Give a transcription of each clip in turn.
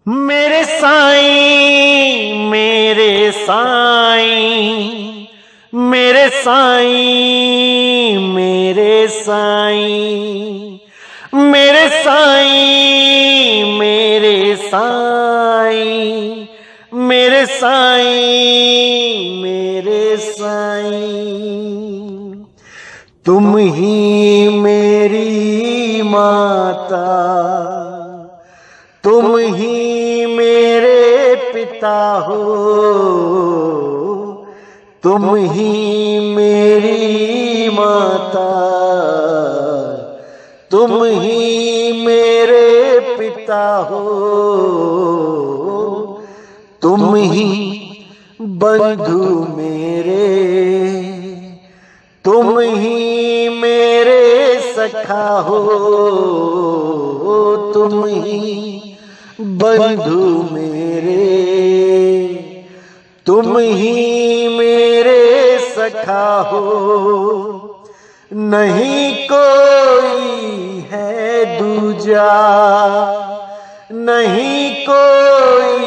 मेरे साईं मेरे साईं मेरे साईं मेरे साईं मेरे साईं मेरे साईं मेरे साईं मेरे साईं। तुम ही मेरी माता, तुम ही मेरे पिता हो, तुम ही मेरी माता, तुम ही मेरे पिता हो, तुम ही बंधु मेरे, तुम ही मेरे सखा हो, तुम ही बंधु मेरे, तुम ही मेरे सखा हो। नहीं कोई है दूजा, नहीं कोई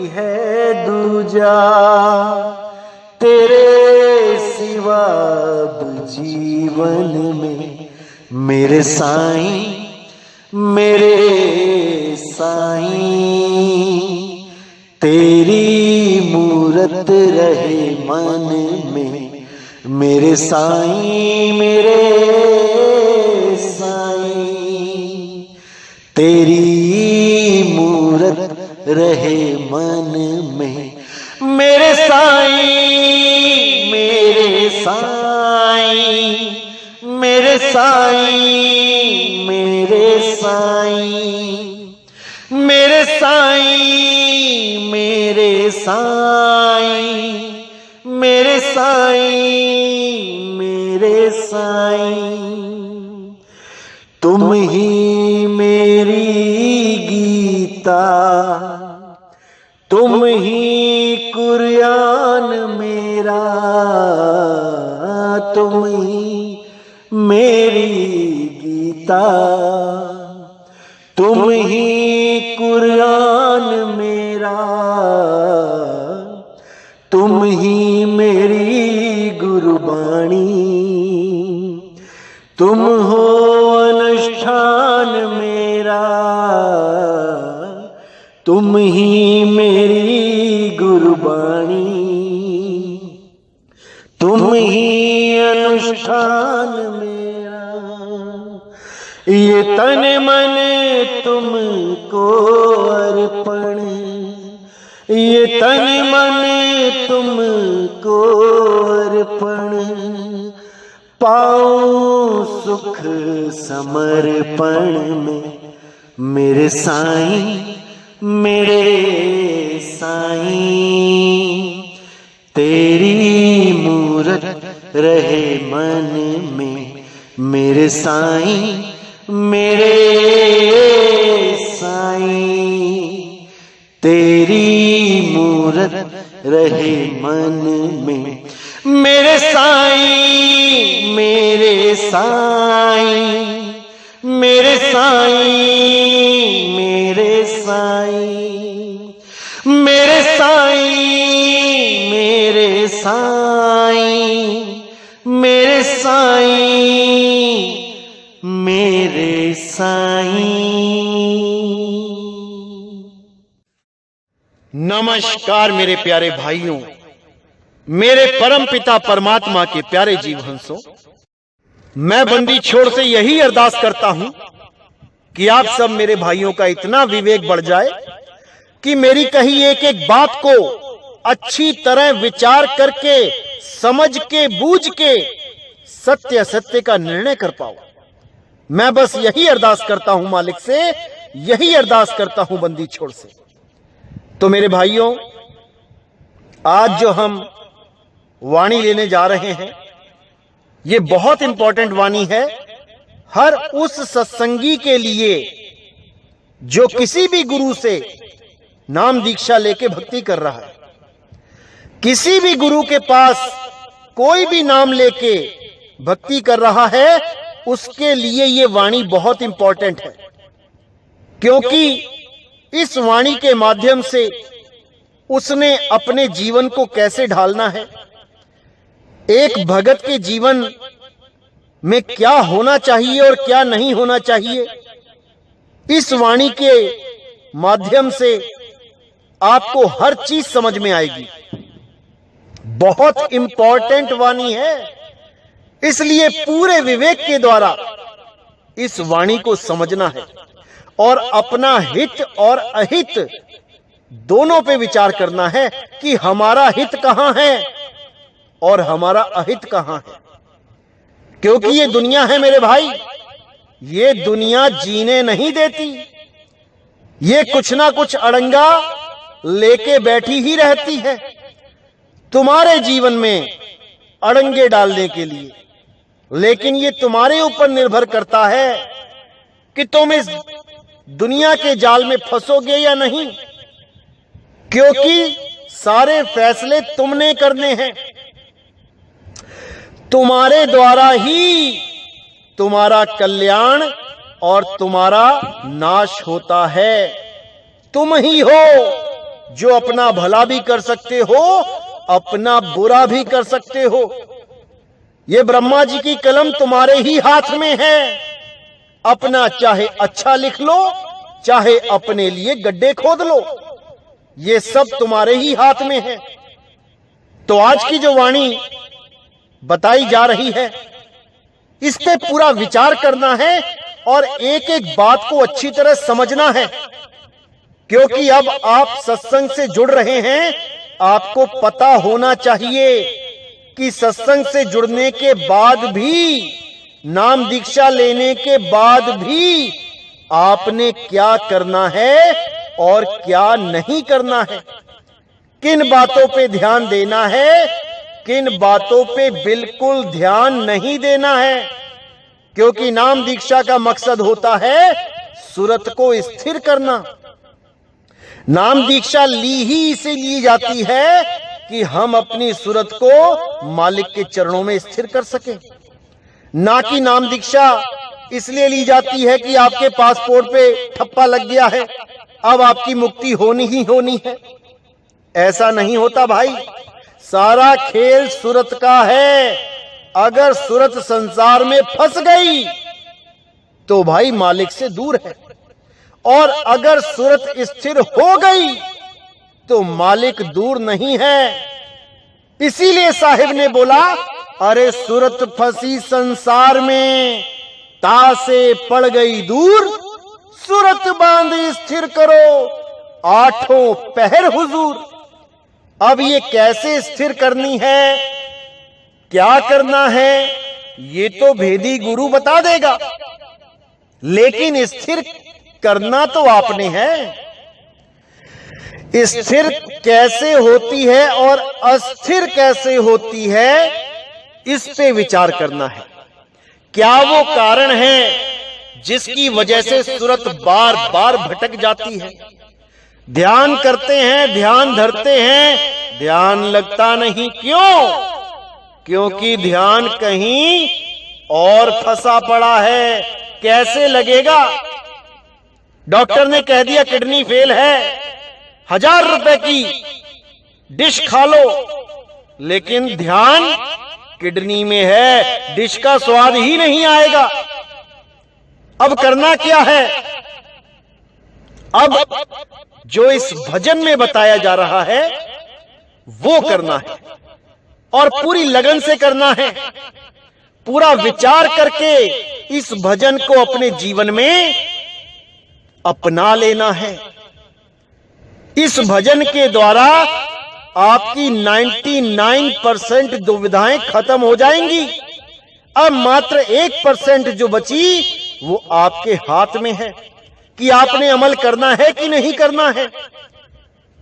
है दूजा, तेरे सिवा जीवन में। मेरे साईं मेरे साईं, तेरी मूरत रहे मन में। मेरे साईं मेरे साईं, तेरी मूरत रहे मन में। मेरे साईं मेरे साईं मेरे साईं मेरे साईं मेरे साईं मेरे साईं मेरे साईं मेरे साईं। तुम ही मेरी गीता, तुम ही कुरान मेरा, तुम ही मेरी गीता, तुम ही कुरान मेरा, तुम ही मेरी गुरबाणी, तुम हो अनुष्ठान मेरा, तुम ही मेरी गुरबाणी, तुम ही अनुष्ठान मेरा। ये तन मन तुमको अर्पण, ये तन मन तुमको अर्पण, पाऊं सुख समर्पण में। मेरे साईं मेरे साईं, तेरी मूरत रहे मन में। मेरे साईं मेरे साईं, तेरी मूरत रहे मन में। मेरे साईं मेरे साईं मेरे साईं मेरे साईं मेरे साईं मेरे साईं मेरे साईं मेरे साईं। नमस्कार मेरे प्यारे भाइयों, मेरे परम पिता परमात्मा के प्यारे जीव हंसों। मैं बंदी छोड़ से यही अरदास करता हूं कि आप सब मेरे भाइयों का इतना विवेक बढ़ जाए कि मेरी कही एक एक बात को अच्छी तरह विचार करके, समझ के, बूझ के सत्य सत्य का निर्णय कर पाओ। मैं बस यही अरदास करता हूं मालिक से, यही अरदास करता हूं बंदी छोड़ से। तो मेरे भाइयों, आज जो हम वाणी लेने जा रहे हैं, ये बहुत इंपॉर्टेंट वाणी है हर उस सत्संगी के लिए जो किसी भी गुरु से नाम दीक्षा लेके भक्ति कर रहा है। किसी भी गुरु के पास कोई भी नाम लेके भक्ति कर रहा है, उसके लिए ये वाणी बहुत इंपॉर्टेंट है। क्योंकि इस वाणी के माध्यम से उसने अपने जीवन को कैसे ढालना है, एक भगत के जीवन में क्या होना चाहिए और क्या नहीं होना चाहिए, इस वाणी के माध्यम से आपको हर चीज समझ में आएगी। बहुत इंपॉर्टेंट वाणी है, इसलिए पूरे विवेक के द्वारा इस वाणी को समझना है और अपना हित और अहित दोनों पे विचार करना है कि हमारा हित कहां है और हमारा अहित कहां है। क्योंकि ये दुनिया है मेरे भाई, ये दुनिया जीने नहीं देती, ये कुछ ना कुछ अड़ंगा लेके बैठी ही रहती है तुम्हारे जीवन में अड़ंगे डालने के लिए। लेकिन ये तुम्हारे ऊपर निर्भर करता है कि तुम इस दुनिया के जाल में फंसोगे या नहीं, क्योंकि सारे फैसले तुमने करने हैं। तुम्हारे द्वारा ही तुम्हारा कल्याण और तुम्हारा नाश होता है। तुम ही हो जो अपना भला भी कर सकते हो, अपना बुरा भी कर सकते हो। ये ब्रह्मा जी की कलम तुम्हारे ही हाथ में है। अपना चाहे अच्छा लिख लो, चाहे अपने लिए गड्ढे खोद लो, ये सब तुम्हारे ही हाथ में है। तो आज की जो वाणी बताई जा रही है, इस पे पूरा विचार करना है और एक एक बात को अच्छी तरह समझना है। क्योंकि अब आप सत्संग से जुड़ रहे हैं, आपको पता होना चाहिए कि सत्संग से जुड़ने के बाद भी, नाम दीक्षा लेने के बाद भी आपने क्या करना है और क्या नहीं करना है, किन बातों पे ध्यान देना है, किन बातों पे बिल्कुल ध्यान नहीं देना है। क्योंकि नाम दीक्षा का मकसद होता है सूरत को स्थिर करना। नाम दीक्षा ली ही इसीलिए जाती है कि हम अपनी सूरत को मालिक के चरणों में स्थिर कर सकें, ना कि नाम दीक्षा इसलिए ली जाती है कि आपके पासपोर्ट पे ठप्पा लग गया है, अब आपकी मुक्ति होनी ही होनी है। ऐसा नहीं होता भाई, सारा खेल सूरत का है। अगर सूरत संसार में फंस गई तो भाई मालिक से दूर है, और अगर सूरत स्थिर हो गई तो मालिक दूर नहीं है। इसीलिए साहिब ने बोला, अरे सूरत फंसी संसार में, ता से पड़ गई दूर, सूरत बांध स्थिर करो, आठों पहर हुजूर। अब ये कैसे स्थिर करनी है, क्या करना है, ये तो भेदी गुरु बता देगा, लेकिन स्थिर करना तो आपने है। स्थिर कैसे होती है और अस्थिर कैसे होती है, इस पे विचार करना है। क्या वो कारण है जिसकी वजह से सूरत बार बार भटक जाती है? ध्यान करते हैं, ध्यान धरते हैं, ध्यान लगता नहीं। क्यों? क्योंकि ध्यान कहीं और फंसा पड़ा है। कैसे लगेगा? डॉक्टर ने कह दिया किडनी फेल है, 1000 रुपए की डिश खा लो, लेकिन ध्यान किडनी में है, डिश का स्वाद ही नहीं आएगा। अब करना क्या है? अब जो इस भजन में बताया जा रहा है वो करना है, और पूरी लगन से करना है। पूरा विचार करके इस भजन को अपने जीवन में अपना लेना है। इस भजन के द्वारा आपकी 99% दुविधाएं खत्म हो जाएंगी। अब मात्र 1% जो बची वो आपके हाथ में है कि आपने अमल करना है कि नहीं करना है।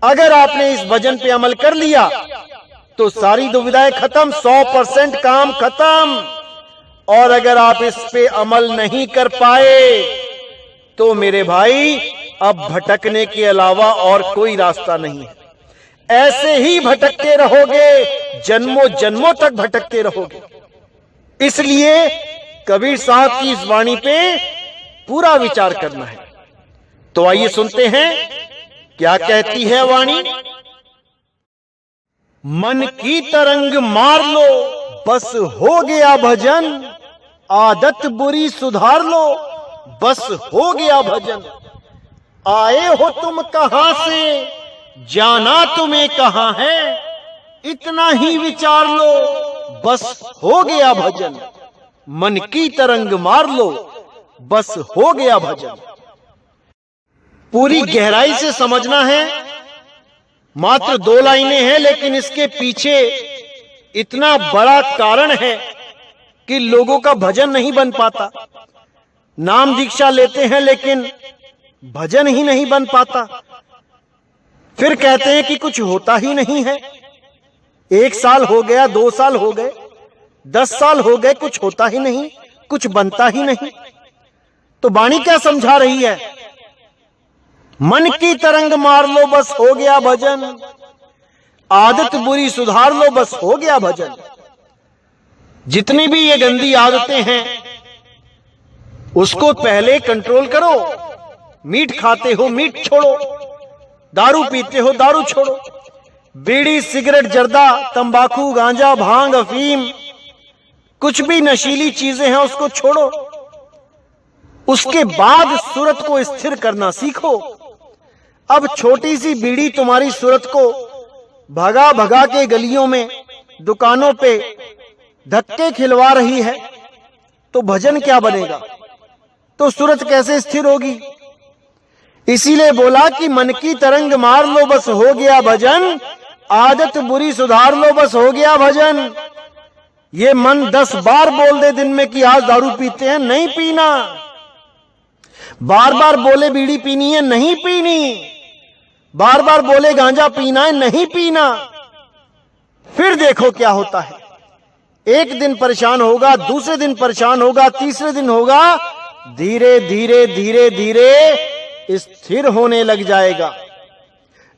अगर आपने इस भजन पे अमल कर लिया तो सारी दुविधाएं खत्म, 100% काम खत्म। और अगर आप इस पे अमल नहीं कर पाए तो मेरे भाई अब भटकने के अलावा और कोई रास्ता नहीं है। ऐसे ही भटकते रहोगे, जन्मों जन्मों तक भटकते रहोगे। इसलिए कबीर साहब की इस वाणी पे पूरा विचार करना है। तो आइए सुनते हैं क्या कहती है वाणी। मन की तरंग मार लो बस हो गया भजन, आदत बुरी सुधार लो बस हो गया भजन। आए हो तुम कहां से, जाना तुम्हें कहां है, इतना ही विचार लो बस हो गया भजन। मन की तरंग मार लो बस हो गया भजन। पूरी गहराई से समझना है। मात्र 2 लाइनें हैं, लेकिन इसके पीछे इतना बड़ा कारण है कि लोगों का भजन नहीं बन पाता। नाम दीक्षा लेते हैं लेकिन भजन ही नहीं बन पाता। फिर कहते हैं कि कुछ होता ही नहीं है। 1 साल हो गया, 2 साल हो गए, 10 साल हो गए, कुछ होता ही नहीं, कुछ बनता ही नहीं। तो वाणी क्या समझा रही है? मन की तरंग मार लो बस हो गया भजन, आदत बुरी सुधार लो बस हो गया भजन। जितनी भी ये गंदी आदतें हैं उसको पहले कंट्रोल करो। मीट खाते हो मीट छोड़ो, दारू पीते हो दारू छोड़ो, बीड़ी सिगरेट जर्दा तंबाकू गांजा भांग अफीम कुछ भी नशीली चीजें हैं उसको छोड़ो। उसके बाद सूरत को स्थिर करना सीखो। अब छोटी सी बीड़ी तुम्हारी सूरत को भगा भगा के गलियों में दुकानों पे धक्के खिलवा रही है, तो भजन क्या बनेगा? तो सूरत कैसे स्थिर होगी? इसीलिए बोला कि मन की तरंग मार लो बस हो गया भजन, आदत बुरी सुधार लो बस हो गया भजन। ये मन 10 बार बोल दे दिन में कि आज दारू पीते हैं, नहीं पीना। बार बार बोले बीड़ी पीनी है, नहीं पीनी। बार बार बोले गांजा पीना है, नहीं पीना। फिर देखो क्या होता है। एक दिन परेशान होगा, दूसरे दिन परेशान होगा, तीसरे दिन होगा, धीरे धीरे धीरे धीरे स्थिर होने लग जाएगा।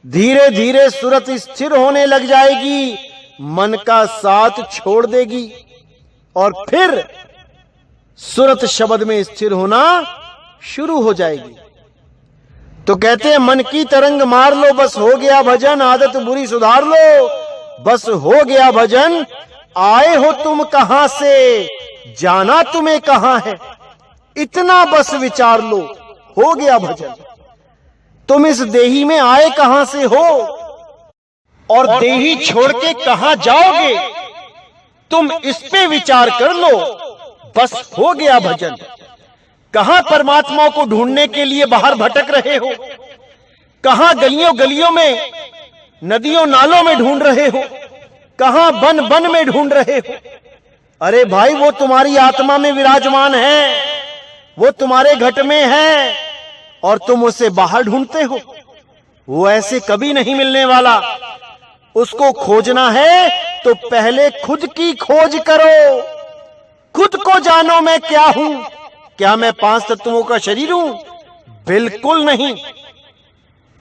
धीरे धीरे सूरत स्थिर होने लग जाएगी, मन का साथ छोड़ देगी और फिर सूरत शब्द में स्थिर होना शुरू हो जाएगी। तो कहते हैं मन की तरंग मार लो बस हो गया भजन, आदत बुरी सुधार लो बस हो गया भजन। आए हो तुम कहां से, जाना तुम्हें कहां है, इतना बस विचार लो हो गया भजन। तुम इस देही में आए कहां से हो और देही छोड़ के कहां जाओगे, तुम इस पे विचार कर लो बस हो गया भजन। कहां परमात्मा को ढूंढने के लिए बाहर भटक रहे हो, कहां गलियों गलियों में नदियों नालों में ढूंढ रहे हो, कहां बन बन में ढूंढ रहे हो। अरे भाई, वो तुम्हारी आत्मा में विराजमान है, वो तुम्हारे घट में है और तुम उसे बाहर ढूंढते हो। वो ऐसे कभी नहीं मिलने वाला। उसको खोजना है तो पहले खुद की खोज करो। खुद को जानो मैं क्या हूं। क्या मैं 5 तत्वों का शरीर हूं? बिल्कुल नहीं।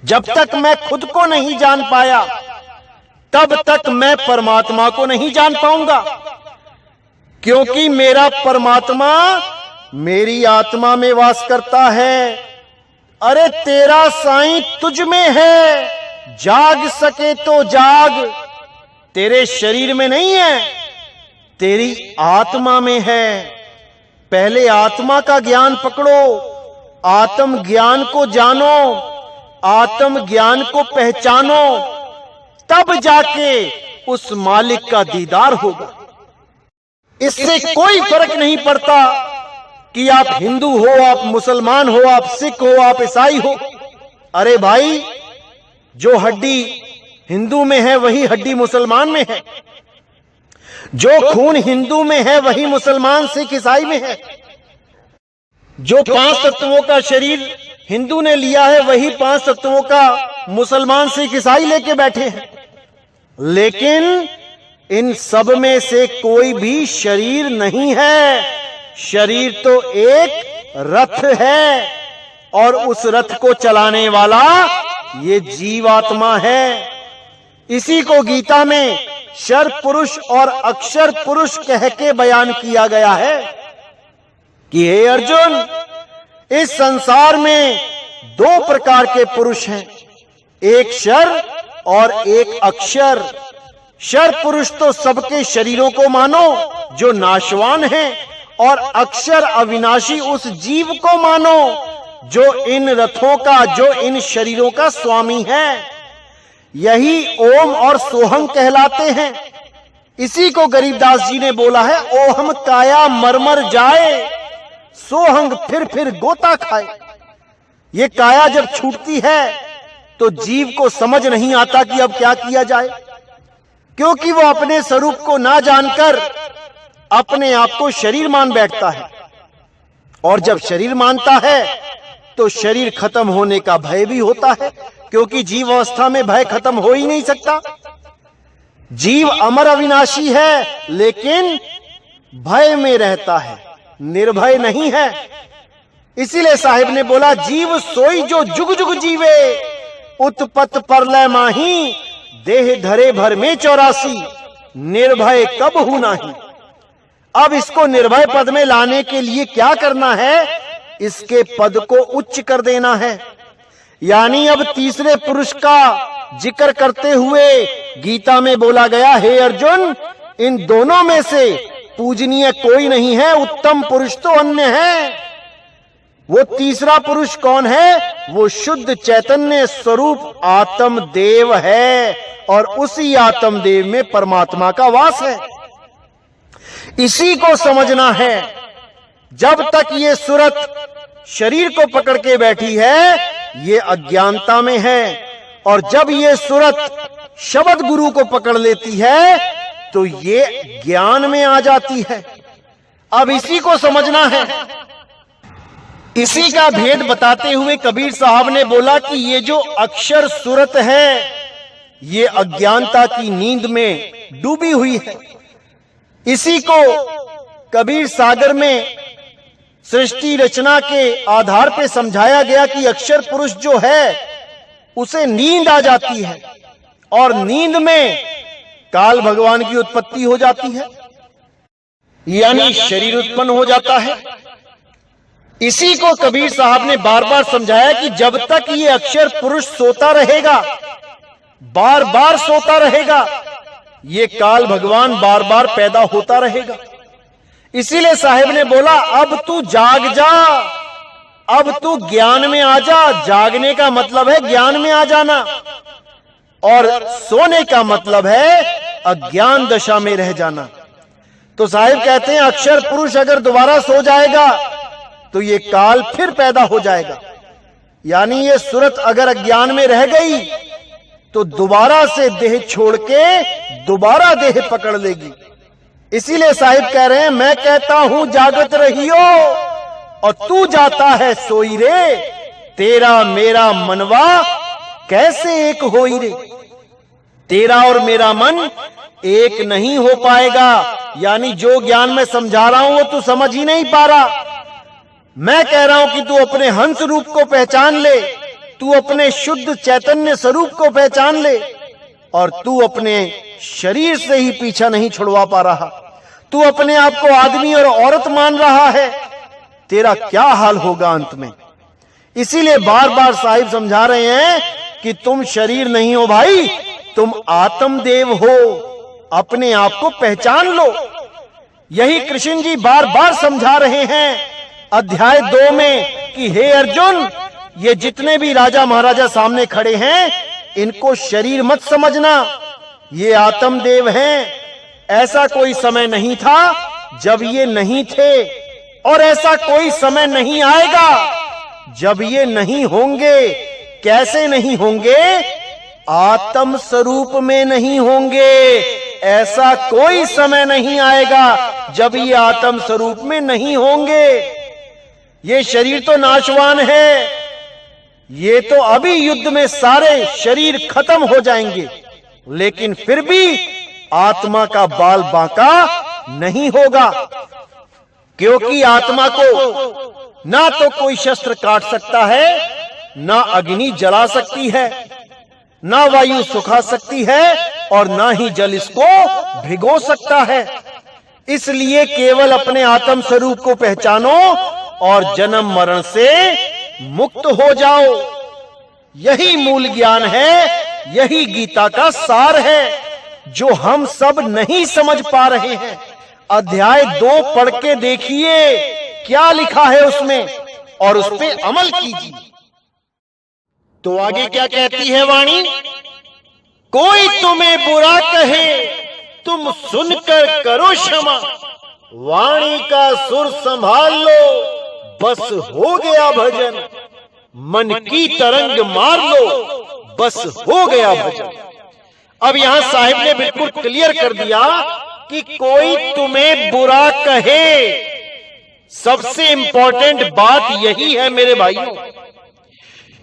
जब तक मैं खुद को नहीं जान पाया तब तक मैं परमात्मा को नहीं जान पाऊंगा, क्योंकि मेरा परमात्मा मेरी आत्मा में वास करता है। अरे तेरा साईं तुझ में है, जाग सके तो जाग। तेरे शरीर में नहीं है, तेरी आत्मा में है। पहले आत्मा का ज्ञान पकड़ो, आत्म ज्ञान को जानो, आत्म ज्ञान को पहचानो, तब जाके उस मालिक का दीदार होगा। इससे कोई फर्क नहीं पड़ता कि आप हिंदू हो, आप मुसलमान हो, आप सिख हो, आप ईसाई हो। अरे भाई, जो हड्डी हिंदू में है वही हड्डी मुसलमान में है, जो खून हिंदू में है वही मुसलमान सिख ईसाई में है। जो 5 तत्वों का शरीर हिंदू ने लिया है वही 5 तत्वों का मुसलमान सिख ईसाई लेके बैठे हैं। लेकिन इन सब में से कोई भी शरीर नहीं है। शरीर तो एक रथ है और उस रथ को चलाने वाला ये जीवात्मा है। इसी को गीता में शर पुरुष और अक्षर पुरुष कह के बयान किया गया है कि हे अर्जुन, इस संसार में दो प्रकार के पुरुष हैं, एक शर और एक अक्षर। शर पुरुष तो सबके शरीरों को मानो जो नाशवान हैं, और अक्षर अविनाशी उस जीव को मानो जो इन रथों का, जो इन शरीरों का स्वामी है। यही ओम और सोहम कहलाते हैं। इसी को गरीबदास जी ने बोला है, ओहम काया मरमर जाए, सोहंग फिर गोता खाए। ये काया जब छूटती है तो जीव को समझ नहीं आता कि अब क्या किया जाए, क्योंकि वो अपने स्वरूप को ना जानकर अपने आप को शरीर मान बैठता है। और जब शरीर मानता है तो शरीर खत्म होने का भय भी होता है, क्योंकि जीव अवस्था में भय खत्म हो ही नहीं सकता। जीव अमर अविनाशी है, लेकिन भय में रहता है, निर्भय नहीं है। इसीलिए साहिब ने बोला, जीव सोई जो जुग जुग जीवे, उत्पत परलय माही, देह धरे भर में 84, निर्भय कब हूं नाही। अब इसको निर्भय पद में लाने के लिए क्या करना है, इसके पद को उच्च कर देना है। यानी अब तीसरे पुरुष का जिक्र करते हुए गीता में बोला गया, हे अर्जुन, इन दोनों में से पूजनीय कोई नहीं है, उत्तम पुरुष तो अन्य है। वो तीसरा पुरुष कौन है? वो शुद्ध चैतन्य स्वरूप आत्मदेव है, और उसी आत्मदेव में परमात्मा का वास है। इसी को समझना है। जब तक ये सूरत शरीर को पकड़ के बैठी है, ये अज्ञानता में है, और जब ये सूरत शब्द गुरु को पकड़ लेती है तो ये ज्ञान में आ जाती है। अब इसी को समझना है। इसी का भेद बताते हुए कबीर साहब ने बोला कि ये जो अक्षर सूरत है, ये अज्ञानता की नींद में डूबी हुई है। इसी को कबीर सागर में सृष्टि रचना के आधार पर समझाया गया कि अक्षर पुरुष जो है उसे नींद आ जाती है, और नींद में काल भगवान की उत्पत्ति हो जाती है, यानी शरीर उत्पन्न हो जाता है। इसी को कबीर साहब ने बार बार समझाया कि जब तक ये अक्षर पुरुष सोता रहेगा, बार बार सोता रहेगा, ये काल भगवान बार बार पैदा होता रहेगा। इसीलिए साहिब ने बोला, अब तू जाग जा, अब तू ज्ञान में आ जा। जागने का मतलब है ज्ञान में आ जाना, और सोने का मतलब है अज्ञान दशा में रह जाना। तो साहिब कहते हैं, अक्षर पुरुष अगर दोबारा सो जाएगा तो ये काल फिर पैदा हो जाएगा। यानी ये सूरत अगर अज्ञान में रह गई तो दोबारा से देह छोड़ के दोबारा देह पकड़ लेगी। इसीलिए साहिब कह रहे हैं, मैं कहता हूं जागत रहियो और तू जाता है सोई रे, तेरा मेरा मनवा कैसे एक होई रे। तेरा और मेरा मन एक नहीं हो पाएगा। यानी जो ज्ञान मैं समझा रहा हूं वो तू समझ ही नहीं पा रहा। मैं कह रहा हूं कि तू अपने हंस रूप को पहचान ले, तू अपने शुद्ध चैतन्य स्वरूप को पहचान ले, और तू अपने शरीर से ही पीछा नहीं छुड़वा पा रहा। तू अपने आप को आदमी और औरत मान रहा है, तेरा क्या हाल होगा अंत में। इसीलिए बार बार साहिब समझा रहे हैं कि तुम शरीर नहीं हो भाई, तुम आत्मदेव हो, अपने आप को पहचान लो। यही कृष्ण जी बार बार समझा रहे हैं अध्याय 2 में कि हे अर्जुन, ये जितने भी राजा महाराजा सामने खड़े हैं, इनको शरीर मत समझना, ये आत्मदेव हैं। ऐसा कोई समय नहीं था जब ये नहीं थे, और ऐसा कोई समय नहीं आएगा जब ये नहीं होंगे। कैसे नहीं होंगे? आत्म स्वरूप में नहीं होंगे। ऐसा कोई समय नहीं आएगा जब ये आत्म स्वरूप में नहीं होंगे। ये शरीर तो नाशवान है, ये तो अभी युद्ध में सारे शरीर खत्म हो जाएंगे, लेकिन फिर भी आत्मा का बाल बांका नहीं होगा, क्योंकि आत्मा को ना तो कोई शस्त्र काट सकता है, ना अग्नि जला सकती है, ना वायु सुखा सकती है, और ना ही जल इसको भिगो सकता है। इसलिए केवल अपने आत्म स्वरूप को पहचानो और जन्म मरण से मुक्त हो जाओ। यही मूल ज्ञान है, यही गीता का सार है, जो हम सब नहीं समझ पा रहे हैं। अध्याय 2 पढ़ के देखिए क्या लिखा है उसमें, और उस पे अमल कीजिए। तो आगे क्या कहती है वाणी? कोई तुम्हें बुरा कहे तुम सुनकर करो क्षमा, वाणी का सुर संभाल लो, बस हो गया भजन। मन की तरंग मार लो, बस हो गया भजन। अब यहां साहिब ने बिल्कुल क्लियर कर दिया कि कोई तुम्हें बुरा कहे, सबसे इंपॉर्टेंट बात यही है मेरे भाइयों,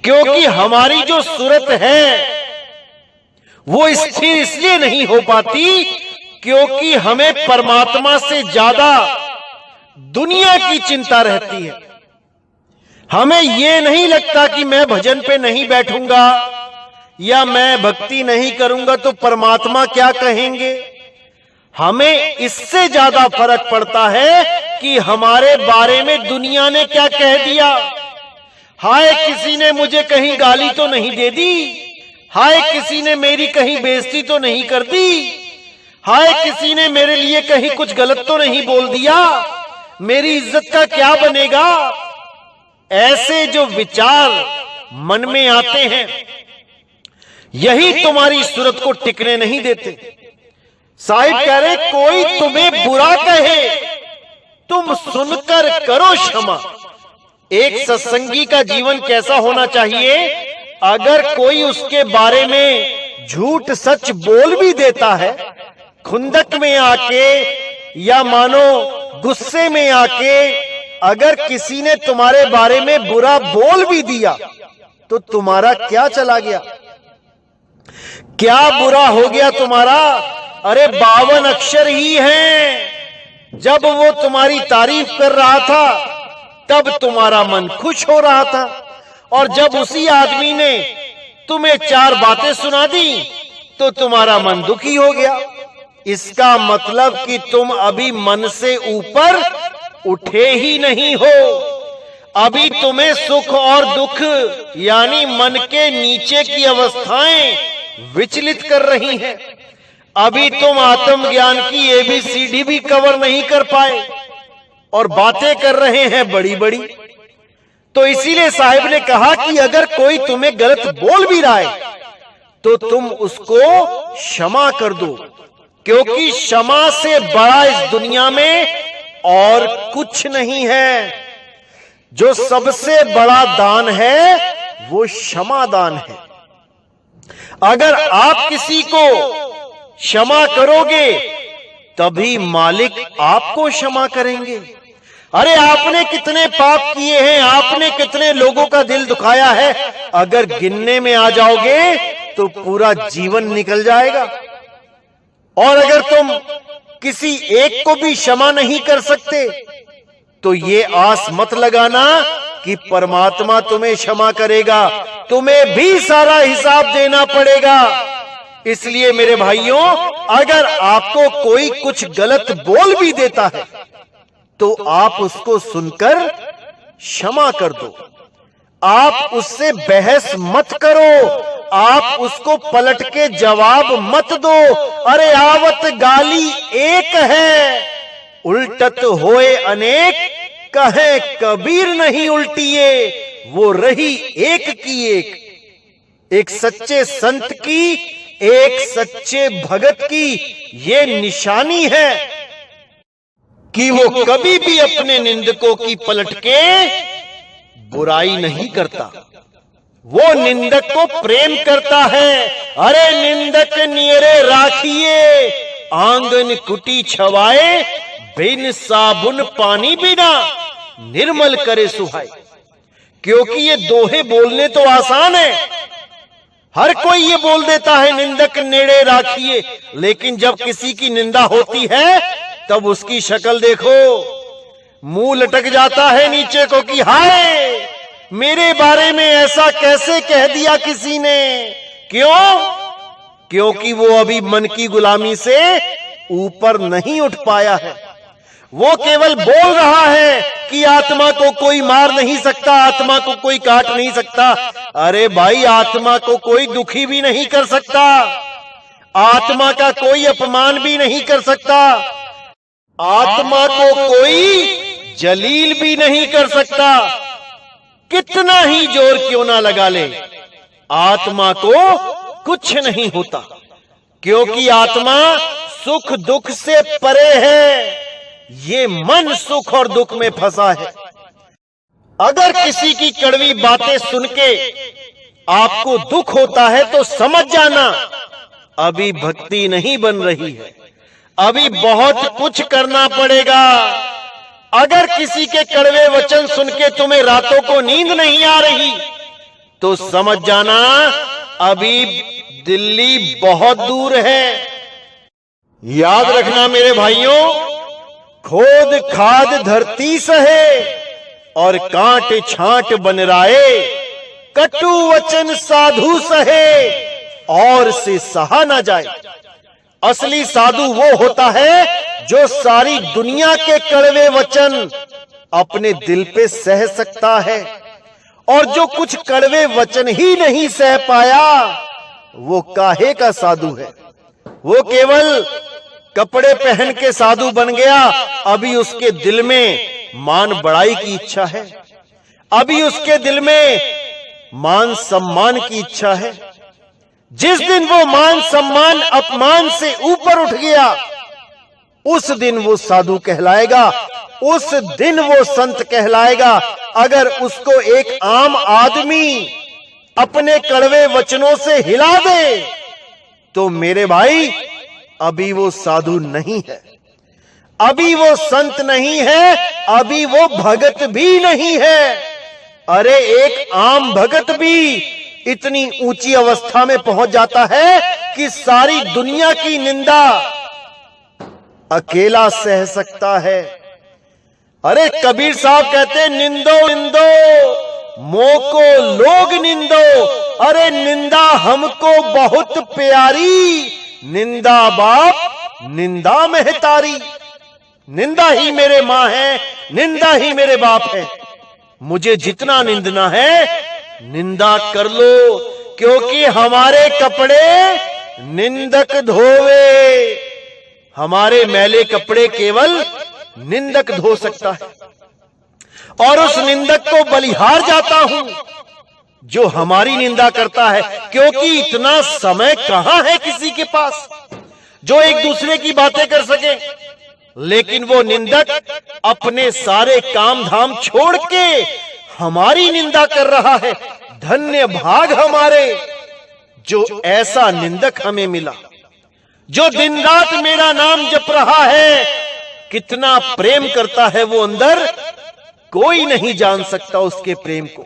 क्योंकि हमारी जो सूरत है वो स्थिर इसलिए नहीं हो पाती क्योंकि हमें परमात्मा से ज्यादा दुनिया की चिंता रहती है। हमें यह नहीं लगता कि मैं भजन पे नहीं बैठूंगा या मैं भक्ति नहीं करूंगा तो परमात्मा क्या कहेंगे। हमें इससे ज्यादा फर्क पड़ता है कि हमारे बारे में दुनिया ने क्या कह दिया। हाय किसी ने मुझे कहीं गाली तो नहीं दे दी, हाय किसी ने मेरी कहीं बेइज्जती तो नहीं कर दी, हाय किसी ने मेरे लिए कहीं कुछ गलत तो नहीं बोल दिया, मेरी इज्जत का क्या बनेगा। ऐसे जो विचार मन में आते हैं यही तुम्हारी सूरत को टिकने नहीं देते। साहिब कह रहे कोई तुम्हें बुरा कहे तुम सुनकर करो क्षमा। एक सत्संगी का जीवन कैसा होना चाहिए? अगर कोई उसके बारे में झूठ सच बोल भी देता है, खुंदक में आके या मानो गुस्से में आके अगर किसी ने तुम्हारे बारे में बुरा बोल भी दिया तो तुम्हारा क्या चला गया, क्या बुरा हो गया तुम्हारा? अरे 52 अक्षर ही हैं। जब वो तुम्हारी तारीफ कर रहा था तब तुम्हारा मन खुश हो रहा था, और जब उसी आदमी ने तुम्हें 4 बातें सुना दी तो तुम्हारा मन दुखी हो गया। इसका मतलब कि तुम अभी मन से ऊपर उठे ही नहीं हो। अभी तुम्हें सुख और दुख यानी मन के नीचे की अवस्थाएं विचलित कर रही हैं। अभी तुम आत्मज्ञान की ABCD भी कवर नहीं कर पाए और बातें कर रहे हैं बड़ी बड़ी। तो इसीलिए साहिब ने कहा कि अगर कोई तुम्हें गलत बोल भी रहा है तो तुम उसको क्षमा कर दो, क्योंकि क्षमा से बड़ा इस दुनिया में और कुछ नहीं है। जो सबसे बड़ा दान है वो क्षमा दान है। अगर आप किसी को क्षमा करोगे तभी मालिक आपको क्षमा करेंगे। अरे आपने कितने पाप किए हैं, आपने कितने लोगों का दिल दुखाया है, अगर गिनने में आ जाओगे तो पूरा जीवन निकल जाएगा। और अगर तुम किसी एक को भी क्षमा नहीं कर सकते तो ये आस मत लगाना कि परमात्मा तुम्हें क्षमा करेगा, तुम्हें भी सारा हिसाब देना पड़ेगा। इसलिए मेरे भाइयों, अगर आपको कोई कुछ गलत बोल भी देता है तो आप उसको सुनकर क्षमा कर दो। आप उससे बहस मत करो, आप उसको पलट के जवाब मत दो। अरे आवत गाली एक है, उल्टत होए अनेक, कहे कबीर नहीं उल्टिए, वो रही एक की एक सच्चे संत की, एक सच्चे भगत की ये निशानी है कि वो कभी भी अपने निंदकों की पलट के बुराई नहीं करता, वो निंदक को प्रेम करता है। अरे निंदक नियरे राखिए, आंगन कुटी छवाए, बिन साबुन पानी बिना निर्मल करे सुहाए। क्योंकि ये दोहे बोलने तो आसान है, हर कोई ये बोल देता है निंदक नेड़े राखिए, लेकिन जब किसी की निंदा होती है तब उसकी शक्ल देखो, मुंह लटक जाता है नीचे को कि हाय मेरे बारे में ऐसा कैसे कह दिया किसी ने। क्यों? क्योंकि वो अभी मन की गुलामी से ऊपर नहीं उठ पाया है। वो केवल बोल रहा है कि आत्मा को कोई मार नहीं सकता, आत्मा को कोई काट नहीं सकता। अरे भाई, आत्मा को कोई दुखी भी नहीं कर सकता, आत्मा का कोई अपमान भी नहीं कर सकता, आत्मा को कोई जलील भी नहीं कर सकता। कितना ही जोर क्यों ना लगा ले, आत्मा को कुछ नहीं होता, क्योंकि आत्मा सुख दुख से परे है। ये मन सुख और दुख में फंसा है। अगर किसी की कड़वी बातें सुन के आपको दुख होता है तो समझ जाना अभी भक्ति नहीं बन रही है, अभी बहुत कुछ करना पड़ेगा। अगर किसी के कड़वे वचन सुन के तुम्हें रातों को नींद नहीं आ रही तो समझ जाना अभी दिल्ली बहुत दूर है। याद रखना मेरे भाइयों, खोद खाद धरती सहे और कांट छांट बनराए, कटु वचन साधु सहे और से सहा ना जाए। असली साधु वो होता है जो सारी दुनिया के कड़वे वचन अपने दिल पे सह सकता है, और जो कुछ कड़वे वचन ही नहीं सह पाया वो काहे का साधु है। वो केवल कपड़े पहन के साधु बन गया, अभी उसके दिल में मान बढ़ाई की इच्छा है, अभी उसके दिल में मान सम्मान की इच्छा है। जिस दिन वो मान सम्मान अपमान से ऊपर उठ गया उस दिन वो साधु कहलाएगा, उस दिन वो संत कहलाएगा। अगर उसको एक आम आदमी अपने कड़वे वचनों से हिला दे तो मेरे भाई अभी वो साधु नहीं है, अभी वो संत नहीं है, अभी वो भगत भी नहीं है। अरे एक आम भगत भी इतनी ऊंची अवस्था में पहुंच जाता है कि सारी दुनिया की निंदा अकेला सह सकता है। अरे कबीर साहब कहते निंदो निंदो मोको लोग निंदो, अरे निंदा हमको बहुत प्यारी, निंदा बाप निंदा महतारी। निंदा ही मेरे मां है, निंदा ही मेरे बाप है। मुझे जितना निंदना है निंदा कर लो, क्योंकि हमारे कपड़े निंदक धोवे, हमारे मैले कपड़े केवल निंदक धो सकता है। और उस निंदक को बलिहार जाता हूं जो हमारी निंदा करता है, क्योंकि इतना समय कहां है किसी के पास जो एक दूसरे की बातें कर सके। लेकिन वो निंदक अपने सारे काम धाम छोड़ के हमारी निंदा कर रहा है। धन्य भाग हमारे जो ऐसा निंदक हमें मिला, जो दिन रात मेरा नाम जप रहा है। कितना प्रेम करता है वो अंदर, कोई नहीं जान सकता उसके प्रेम को।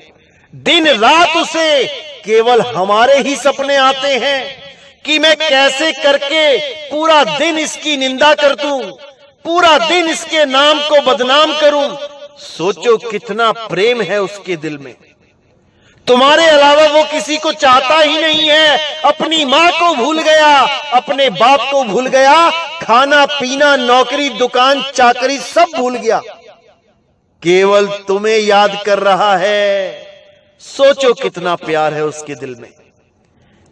दिन रात उसे केवल हमारे ही सपने आते हैं कि मैं कैसे करके पूरा दिन इसकी निंदा कर दूं, पूरा दिन इसके नाम को बदनाम करूं। सोचो कितना प्रेम है उसके दिल में। तुम्हारे अलावा वो किसी को चाहता ही नहीं है। अपनी मां को भूल गया, अपने बाप को भूल गया, खाना पीना नौकरी दुकान चाकरी सब भूल गया, केवल तुम्हें याद कर रहा है। सोचो कितना प्यार है उसके दिल में।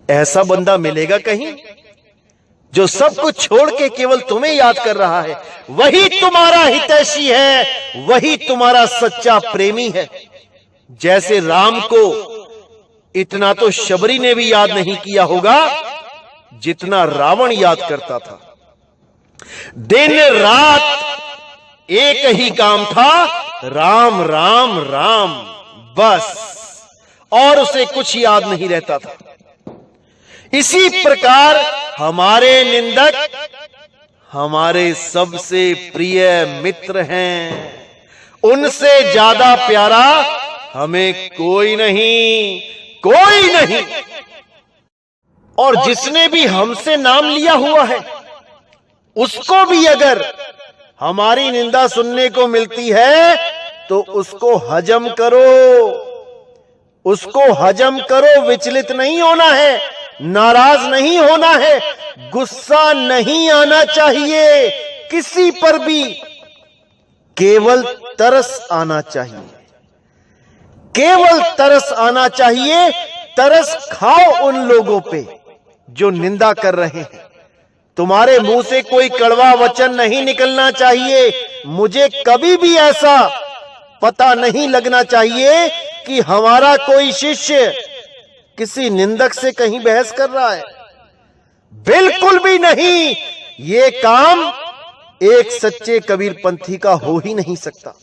ऐसा बंदा मिलेगा कहीं जो सब कुछ छोड़ के केवल तुम्हें याद कर रहा है। वही तुम्हारा हितैषी है, वही तुम्हारा सच्चा प्रेमी है। जैसे राम को इतना तो शबरी ने भी याद नहीं किया होगा जितना रावण याद करता था। दिन रात एक ही काम था, राम राम राम, बस, और उसे कुछ याद नहीं रहता था। इसी प्रकार हमारे निंदक हमारे सबसे प्रिय मित्र हैं। उनसे ज्यादा प्यारा हमें कोई नहीं, कोई नहीं। और जिसने भी हमसे नाम लिया हुआ है उसको भी अगर हमारी निंदा सुनने को मिलती है तो उसको हजम करो, उसको हजम करो। विचलित नहीं होना है, नाराज नहीं होना है, गुस्सा नहीं आना चाहिए किसी पर भी। केवल तरस आना चाहिए, केवल तरस आना चाहिए। तरस खाओ उन लोगों पे जो निंदा कर रहे हैं। तुम्हारे मुंह से कोई कड़वा वचन नहीं निकलना चाहिए। मुझे कभी भी ऐसा पता नहीं लगना चाहिए कि हमारा कोई शिष्य किसी निंदक से कहीं बहस कर रहा है। बिल्कुल भी नहीं। ये काम एक सच्चे कबीर पंथी का हो ही नहीं सकता।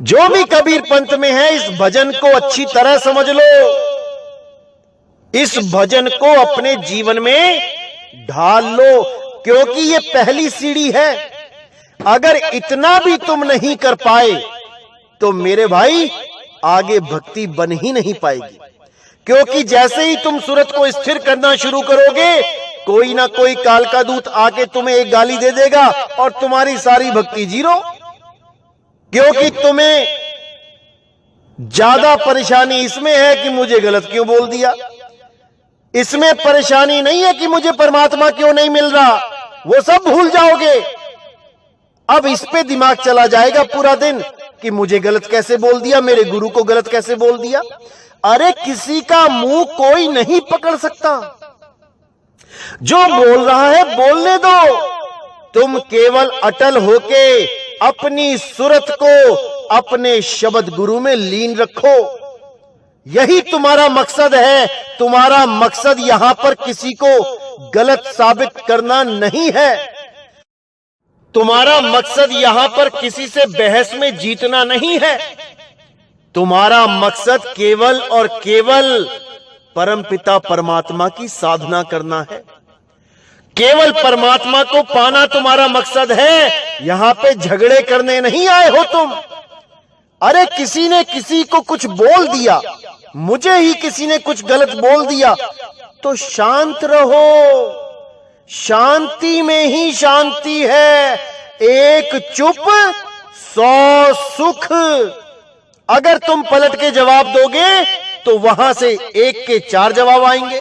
जो भी कबीर पंथ में है, इस भजन को अच्छी तरह समझ लो। इस भजन को अपने जीवन में ढाल लो, क्योंकि ये पहली सीढ़ी है। अगर इतना भी तुम नहीं कर पाए तो मेरे भाई आगे भक्ति बन ही नहीं पाएगी। क्योंकि जैसे ही तुम सूरत को स्थिर करना शुरू करोगे, कोई ना कोई काल का दूत आके तुम्हें एक गाली दे देगा और तुम्हारी सारी भक्ति जीरो। क्योंकि तुम्हें ज्यादा परेशानी इसमें है कि मुझे गलत क्यों बोल दिया। इसमें परेशानी नहीं है कि मुझे परमात्मा क्यों नहीं मिल रहा, वो सब भूल जाओगे। अब इस पे दिमाग चला जाएगा पूरा दिन कि मुझे गलत कैसे बोल दिया, मेरे गुरु को गलत कैसे बोल दिया। अरे किसी का मुंह कोई नहीं पकड़ सकता। जो बोल रहा है बोलने दो। तुम केवल अटल होके अपनी सूरत को अपने शब्द गुरु में लीन रखो। यही तुम्हारा मकसद है। तुम्हारा मकसद यहां पर किसी को गलत साबित करना नहीं है। तुम्हारा मकसद यहां पर किसी से बहस में जीतना नहीं है। तुम्हारा मकसद केवल और केवल परमपिता परमात्मा की साधना करना है। केवल परमात्मा को पाना तुम्हारा मकसद है। यहां पे झगड़े करने नहीं आए हो तुम। अरे किसी ने किसी को कुछ बोल दिया, मुझे ही किसी ने कुछ गलत बोल दिया, तो शांत रहो। शांति में ही शांति है। एक चुप 100 सुख। अगर तुम पलट के जवाब दोगे तो वहां से 1 के 4 जवाब आएंगे।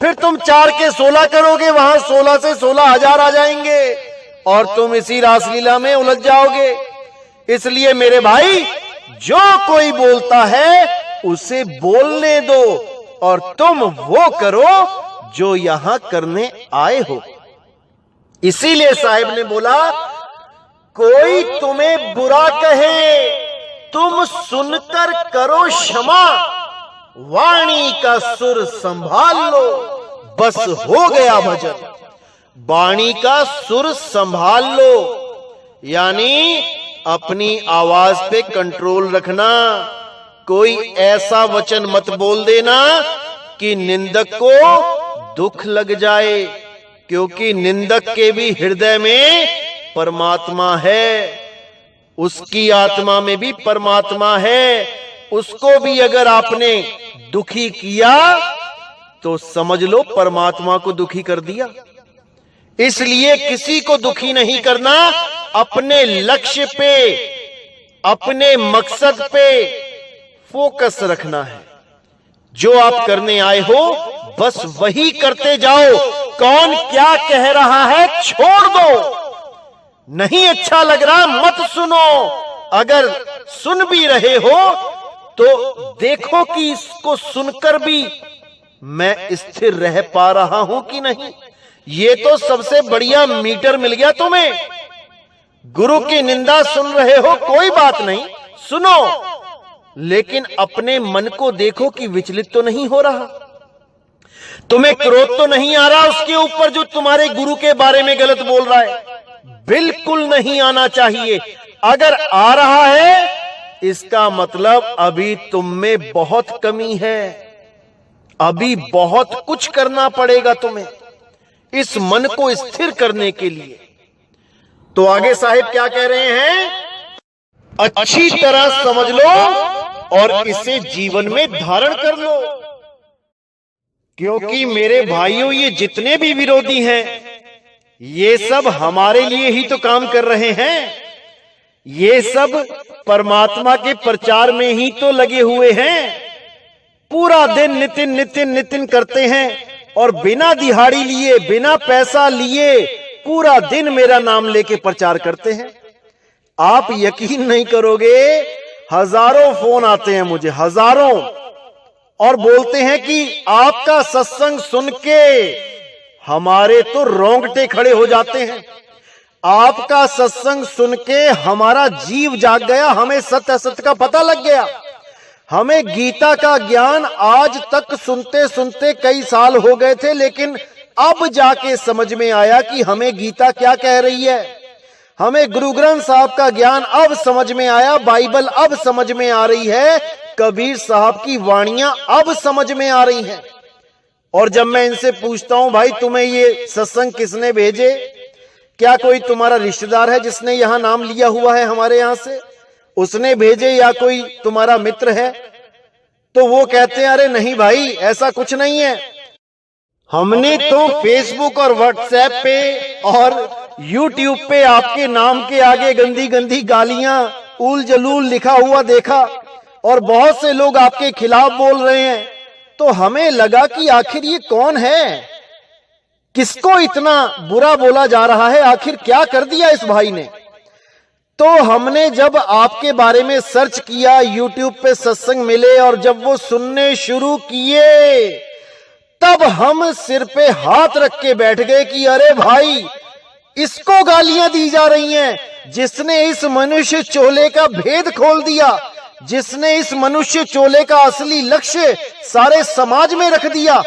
फिर तुम 4 के 16 करोगे, वहां 16 से 16,000 आ जाएंगे और तुम इसी रासलीला में उलझ जाओगे। इसलिए मेरे भाई, जो कोई बोलता है उसे बोलने दो और तुम वो करो जो यहां करने आए हो। इसीलिए साहिब ने बोला, कोई तुम्हें बुरा कहे तुम सुनकर करो क्षमा, वाणी का सुर संभाल लो, बस हो गया भजन। वाणी का सुर संभाल लो यानी अपनी आवाज पे कंट्रोल रखना। कोई ऐसा वचन मत बोल देना कि निंदक को दुख लग जाए, क्योंकि निंदक के भी हृदय में परमात्मा है। उसकी आत्मा में भी परमात्मा है। उसको भी अगर आपने दुखी किया तो समझ लो परमात्मा को दुखी कर दिया। इसलिए किसी को दुखी नहीं करना। अपने लक्ष्य पे, अपने मकसद पे फोकस रखना है। जो आप करने आए हो बस वही करते जाओ। कौन क्या कह रहा है छोड़ दो। नहीं अच्छा लग रहा मत सुनो। अगर सुन भी रहे हो तो देखो कि इसको सुनकर भी मैं स्थिर रह पा रहा हूं कि नहीं। ये तो सबसे बढ़िया मीटर मिल गया तुम्हें। गुरु की निंदा सुन रहे हो, कोई बात नहीं, सुनो, लेकिन अपने मन को देखो कि विचलित तो नहीं हो रहा। तुम्हें क्रोध तो नहीं आ रहा उसके ऊपर जो तुम्हारे गुरु के बारे में गलत बोल रहा है। बिल्कुल नहीं आना चाहिए। अगर आ रहा है इसका मतलब अभी तुम में बहुत कमी है। अभी बहुत कुछ करना पड़ेगा तुम्हें इस मन को स्थिर करने के लिए। तो आगे साहिब क्या कह रहे हैं, अच्छी तरह समझ लो और इसे जीवन में धारण कर लो। क्योंकि मेरे भाइयों, ये जितने भी विरोधी हैं ये सब हमारे लिए ही तो काम कर रहे हैं। ये सब परमात्मा के प्रचार में ही तो लगे हुए हैं। पूरा दिन नितिन नितिन नितिन करते हैं और बिना दिहाड़ी लिए, बिना पैसा लिए पूरा दिन मेरा नाम लेके प्रचार करते हैं। आप यकीन नहीं करोगे, हजारों फोन आते हैं मुझे, हजारों, और बोलते हैं कि आपका सत्संग सुन के हमारे तो रोंगटे खड़े हो जाते हैं, आपका सत्संग सुन के हमारा जीव जाग गया, हमें सत्य असत्य का पता लग गया। हमें गीता का ज्ञान आज तक सुनते सुनते कई साल हो गए थे, लेकिन अब जाके समझ में आया कि हमें गीता क्या कह रही है। हमें गुरु ग्रंथ साहब का ज्ञान अब समझ में आया, बाइबल अब समझ में आ रही है, कबीर साहब की वाणियां अब समझ में आ रही हैं। और जब मैं इनसे पूछता हूं, भाई तुम्हें ये सत्संग किसने भेजे, क्या कोई तुम्हारा रिश्तेदार है जिसने यहां नाम लिया हुआ है हमारे यहां से, उसने भेजे, या कोई तुम्हारा मित्र है, तो वो कहते हैं अरे नहीं भाई ऐसा कुछ नहीं है, हमने तो फेसबुक और व्हाट्सएप पे और यूट्यूब पे आपके नाम के आगे गंदी गंदी गालियां उल जलूल लिखा हुआ देखा, और बहुत से लोग आपके खिलाफ बोल रहे हैं। तो हमें लगा कि आखिर ये कौन है, किसको इतना बुरा बोला जा रहा है, आखिर क्या कर दिया इस भाई ने। तो हमने जब आपके बारे में सर्च किया, यूट्यूब पे सत्संग मिले, और जब वो सुनने शुरू किए, तब हम सिर पे हाथ रख के बैठ गए कि अरे भाई इसको गालियां दी जा रही हैं, जिसने इस मनुष्य चोले का भेद खोल दिया, जिसने इस मनुष्य चोले का असली लक्ष्य सारे समाज में रख दिया।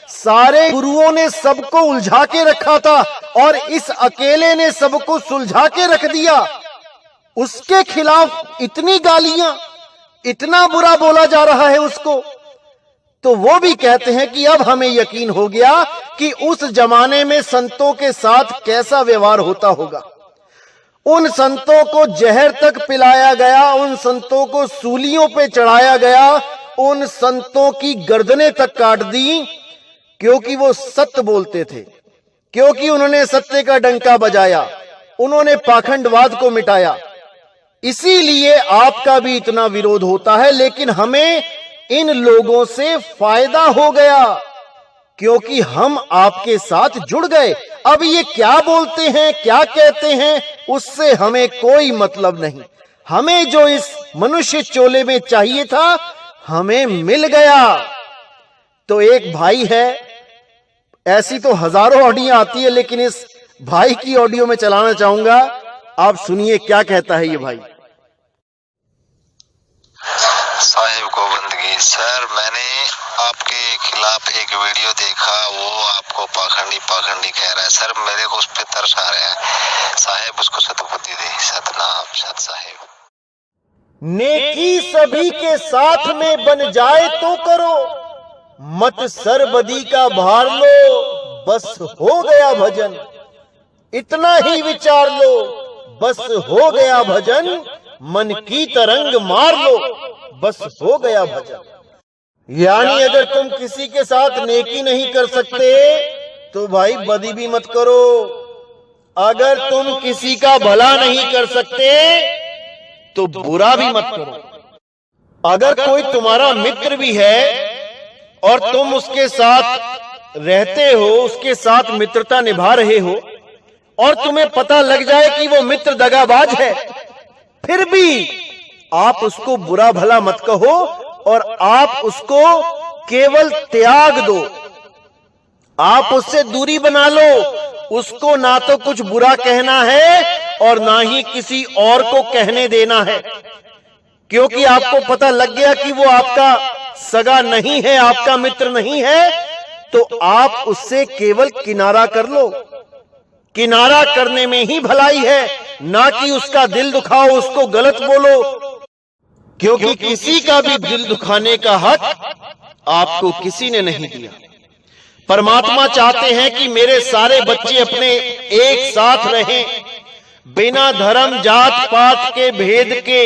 सारे गुरुओं ने सबको उलझा के रखा था और इस अकेले ने सबको सुलझा के रख दिया। उसके खिलाफ इतनी गालियां, इतना बुरा बोला जा रहा है उसको। तो वो भी कहते हैं कि अब हमें यकीन हो गया कि उस जमाने में संतों के साथ कैसा व्यवहार होता होगा। उन संतों को जहर तक पिलाया गया, उन संतों को सूलियों पे चढ़ाया गया, उन संतों की गर्दनें तक काट दी, क्योंकि वो सत्य बोलते थे, क्योंकि उन्होंने सत्य का डंका बजाया, उन्होंने पाखंडवाद को मिटाया। इसीलिए आपका भी इतना विरोध होता है। लेकिन हमें इन लोगों से फायदा हो गया, क्योंकि हम आपके साथ जुड़ गए। अब ये क्या बोलते हैं, क्या कहते हैं, उससे हमें कोई मतलब नहीं। हमें जो इस मनुष्य चोले में चाहिए था, हमें मिल गया। तो एक भाई है, ऐसी तो हजारों ऑडियो आती है, लेकिन इस भाई की ऑडियो में चलाना चाहूंगा। आप सुनिए क्या कहता है ये भाई। साहिब गोविंदगी सर, मैंने आपके खिलाफ एक वीडियो देखा, वो आपको पाखंडी कह रहा है सर, मेरे को उस पर तरस आ रहा है। साहिब उसको सतबुद्धि दे, सतनाम सत साहिब। नेकी सभी के साथ में बन जाए तो करो, मत सरबदी का भार लो, बस हो गया भजन। इतना ही विचार लो, बस हो गया भजन। मन की तरंग मार लो, बस हो गया भजन। यानी अगर तुम किसी के साथ नेकी नहीं कर सकते तो भाई बदी भी मत करो। अगर तुम किसी का भला नहीं कर सकते तो बुरा भी मत करो। अगर कोई तुम्हारा मित्र भी है और तुम उसके साथ रहते हो, उसके साथ मित्रता निभा रहे हो, और तुम्हें पता लग जाए कि वो मित्र दगाबाज है, फिर भी आप उसको बुरा भला मत कहो और आप उसको केवल त्याग दो। आप उससे दूरी बना लो। उसको ना तो कुछ बुरा कहना है और ना ही किसी और को कहने देना है, क्योंकि आपको पता लग गया कि वो आपका सगा नहीं है, आपका मित्र नहीं है, तो आप उससे केवल किनारा कर लो। किनारा करने में ही भलाई है, ना कि उसका दिल दुखाओ, उसको गलत बोलो, क्योंकि किसी का भी दिल दुखाने का हक आपको किसी ने नहीं दिया। परमात्मा चाहते हैं कि मेरे सारे बच्चे अपने एक साथ रहें, बिना धर्म जात पात के भेद के